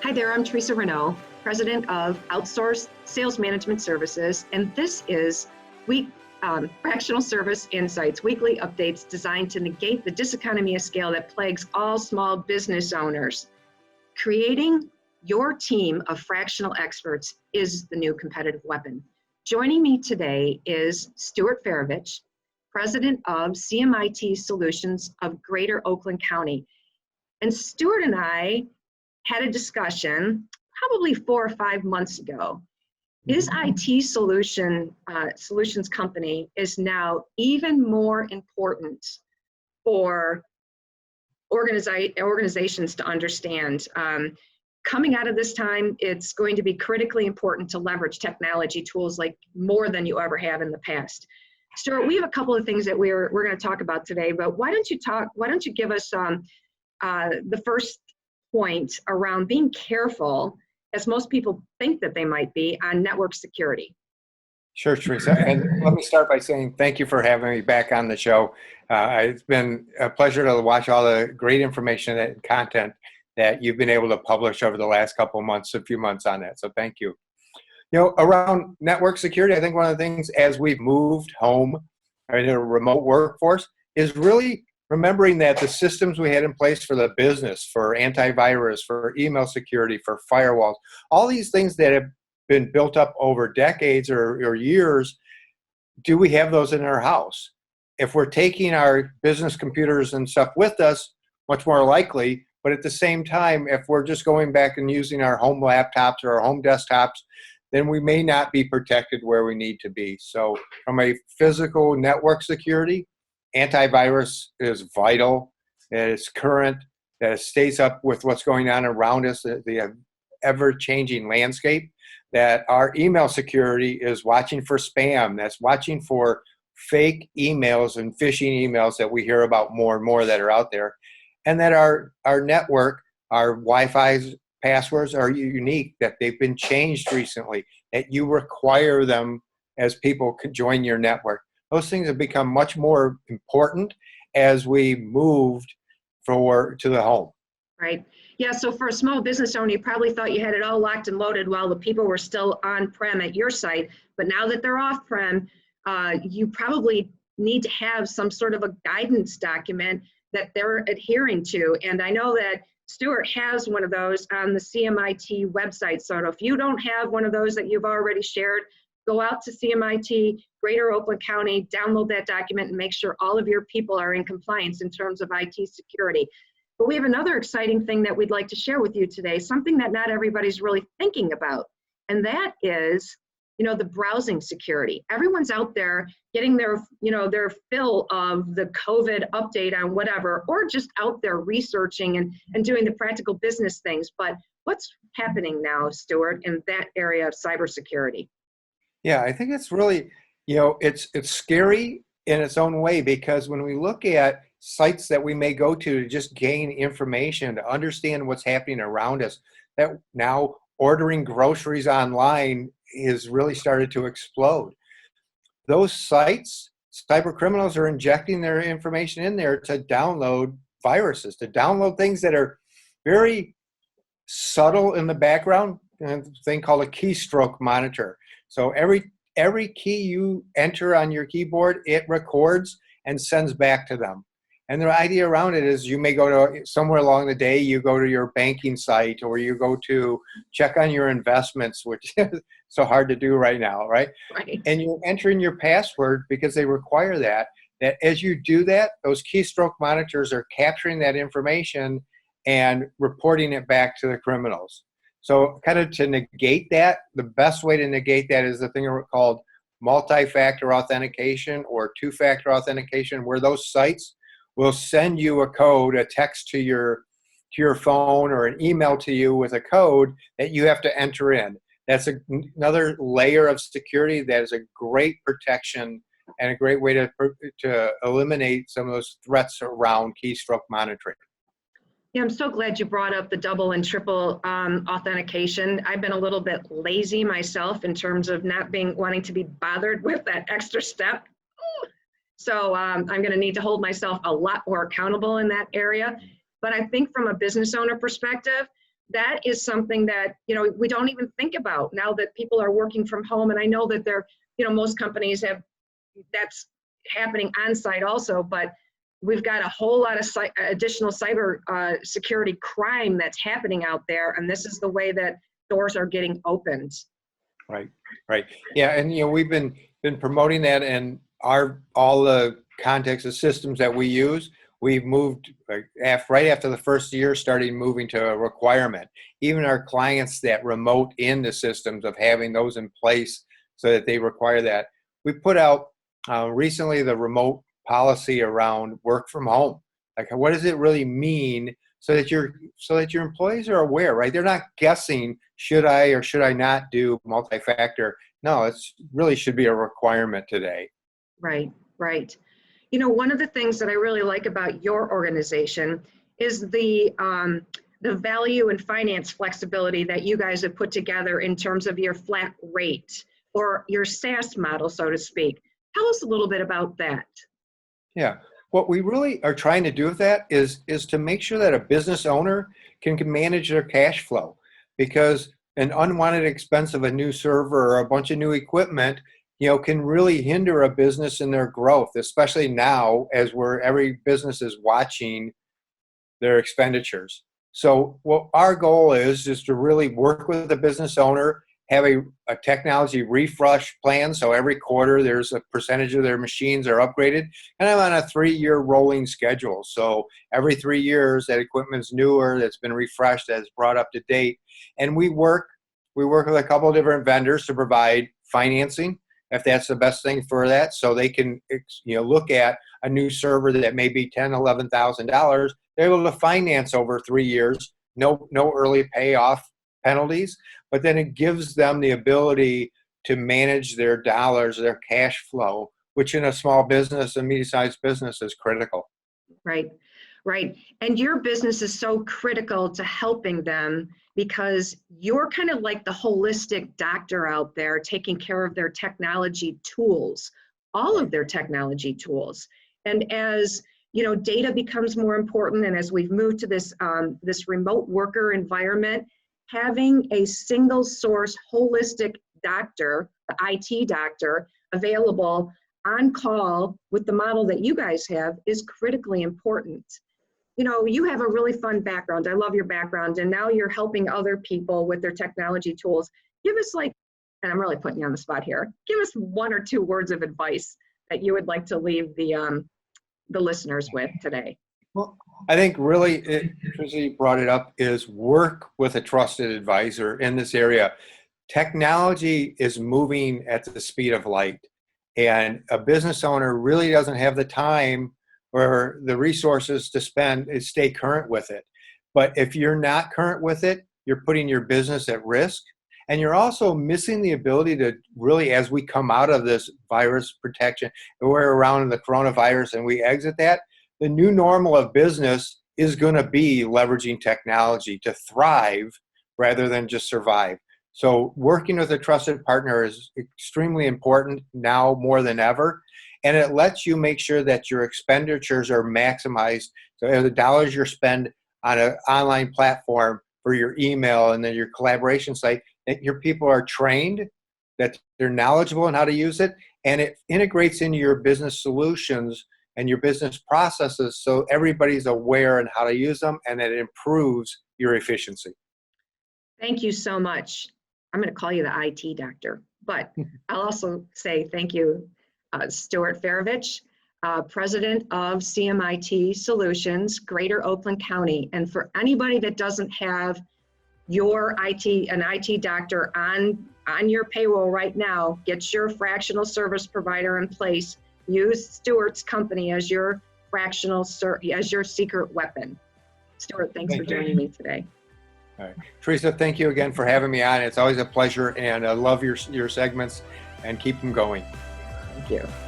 Hi there, I'm Teresa Renaud, President of Outsourced Sales Management Services, and this is Fractional Service Insights, weekly updates designed to negate the diseconomy of scale that plagues all small business owners. Creating your team of fractional experts is the new competitive weapon. Joining me today is Stuart Feravich, President of CMIT Solutions of Greater Oakland County. And Stuart and I had a discussion probably 4 or 5 months ago. His IT solutions company is now even more important for organizations to understand. Coming out of this time, it's going to be critically important to leverage technology tools like more than you ever have in the past. Stuart, we have a couple of things that we're going to talk about today, but why don't you give us the first point around being careful, as most people think that they might be, on network security. Sure, Teresa. And let me start by saying thank you for having me back on the show. It's been a pleasure to watch all the great information and content that you've been able to publish over the last couple of months, a few months on that. So thank you. You know, around network security, I think one of the things as we've moved home in a remote workforce is really remembering that the systems we had in place for the business, for antivirus, for email security, for firewalls, all these things that have been built up over decades or years, do we have those in our house? If we're taking our business computers and stuff with us, much more likely, but at the same time, if we're just going back and using our home laptops or our home desktops, then we may not be protected where we need to be. So from a physical network security, antivirus is vital, that it's current, that it stays up with what's going on around us, the ever-changing landscape, that our email security is watching for spam, that's watching for fake emails and phishing emails that we hear about more and more that are out there, and that our network, our Wi-Fi passwords are unique, that they've been changed recently, that you require them as people could join your network. Those things have become much more important as we moved to the home. Right. Yeah, so for a small business owner, you probably thought you had it all locked and loaded while the people were still on-prem at your site, but now that they're off-prem, you probably need to have some sort of a guidance document that they're adhering to. And I know that Stuart has one of those on the CMIT website. So if you don't have one of those that you've already shared, go out to CMIT, Greater Oakland County, download that document and make sure all of your people are in compliance in terms of IT security. But we have another exciting thing that we'd like to share with you today, something that not everybody's really thinking about, and that is, the browsing security. Everyone's out there getting their fill of the COVID update on whatever, or just out there researching and doing the practical business things. But what's happening now, Stuart, in that area of cybersecurity? Yeah, I think it's really, it's scary in its own way, because when we look at sites that we may go to just gain information, to understand what's happening around us, that now ordering groceries online has really started to explode. Those sites, cyber criminals are injecting their information in there to download viruses, to download things that are very subtle in the background, a thing called a keystroke monitor. So every key you enter on your keyboard, it records and sends back to them. And the idea around it is you may go to somewhere along the day, you go to your banking site, or you go to check on your investments, which is so hard to do right now, right? Right. And you enter in your password because they require that as you do that, those keystroke monitors are capturing that information and reporting it back to the criminals. So kind of to negate that, the best way to negate that is the thing called multi-factor authentication or two-factor authentication, where those sites will send you a code, a text to your phone, or an email to you with a code that you have to enter in. That's another layer of security that is a great protection and a great way to eliminate some of those threats around keystroke monitoring. Yeah, I'm so glad you brought up the double and triple authentication. I've been a little bit lazy myself in terms of not wanting to be bothered with that extra step. So I'm going to need to hold myself a lot more accountable in that area. But I think from a business owner perspective, that is something that, we don't even think about now that people are working from home. And I know that most companies have, that's happening on site also, but we've got a whole lot of additional cyber security crime that's happening out there. And this is the way that doors are getting opened. Right. Yeah. And, we've been promoting that, and all the context of systems that we use, we've moved right after the first year, starting moving to a requirement. Even our clients that remote in the systems of having those in place so that they require that. We put out recently the remote policy around work from home. Like, what does it really mean, so that your employees are aware, right? They're not guessing, should I or should I not do multi-factor? No, it really should be a requirement today. Right. One of the things that I really like about your organization is the value and finance flexibility that you guys have put together in terms of your flat rate or your SaaS model, so to speak. Tell us a little bit about that. Yeah. What we really are trying to do with that is to make sure that a business owner can manage their cash flow, because an unwanted expense of a new server or a bunch of new equipment, can really hinder a business in their growth, especially now as every business is watching their expenditures. So what our goal is to really work with the business owner, have a technology refresh plan. So every quarter there's a percentage of their machines are upgraded, and I'm on a 3-year rolling schedule. So every 3 years that equipment's newer, that's been refreshed, that's brought up to date. And we work with a couple of different vendors to provide financing, if that's the best thing for that. So they can, look at a new server that may be $10,000, $11,000. They're able to finance over 3 years, no early payoff penalties, but then it gives them the ability to manage their dollars, their cash flow, which in a small business, a medium-sized business, is critical. Right. And your business is so critical to helping them, because you're kind of like the holistic doctor out there taking care of their technology tools, all of their technology tools. And as data becomes more important, and as we've moved to this remote worker environment, having a single source holistic doctor, the IT doctor, available on call with the model that you guys have is critically important. You have a really fun background. I love your background, and now you're helping other people with their technology tools. Give us and I'm really putting you on the spot here, give us 1 or 2 words of advice that you would like to leave the listeners with today. Well, I think really, Teresa, you brought it up, is work with a trusted advisor in this area. Technology is moving at the speed of light, and a business owner really doesn't have the time or the resources to stay current with it. But if you're not current with it, you're putting your business at risk. And you're also missing the ability to really, as we come out of this virus protection, and we're around in the coronavirus and we exit that, the new normal of business is going to be leveraging technology to thrive rather than just survive. So working with a trusted partner is extremely important now more than ever. And it lets you make sure that your expenditures are maximized. So the dollars you spend on an online platform for your email and then your collaboration site, that your people are trained, that they're knowledgeable in how to use it, and it integrates into your business solutions and your business processes, so everybody's aware and how to use them, and that it improves your efficiency. Thank you so much. I'm going to call you the IT doctor, but I'll also say thank you, Stuart Feravich, President of CMIT Solutions, Greater Oakland County. And for anybody that doesn't have an IT doctor on your payroll right now, get your fractional service provider in place. Use Stuart's company as your as your secret weapon. Stuart, thanks for joining me today. All right. Teresa, thank you again for having me on. It's always a pleasure, and I love your segments, and keep them going. Thank you.